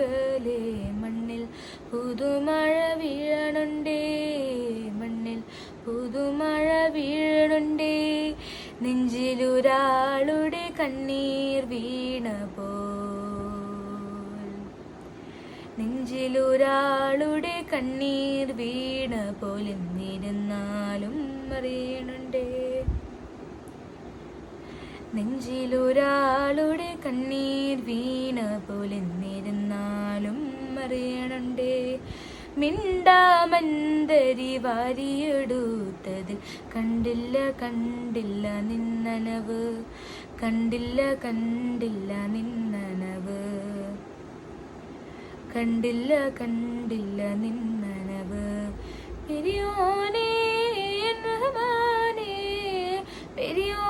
പോകലേ മണ്ണിൽ പുതുമഴ വീഴണുണ്ടേ മണ്ണിൽ പുതുമഴ വീഴണുണ്ടേ നെഞ്ചിലൊരാളുടെ കണ്ണീർ വീണ നെഞ്ചിലൊരാളുടെ കണ്ണീർ വീണ പോലെന്നിരുന്നാലും അറിയണുണ്ടേ നെഞ്ചിലൊരാളുടെ കണ്ണീർ വീണ പോലെന്നിരുന്നാലും അറിയണുണ്ടേ മിണ്ടാമന്തരി വാരിയെടുത്തതിൽ കണ്ടില്ല കണ്ടില്ല നിന്നനവ് കണ്ടില്ല കണ്ടില്ല നിന്നനവ് കണ്ടില്ല കണ്ടില്ല നിന്നനവ് പെരിയോനേ റഹ്മാനേ പെരിയോ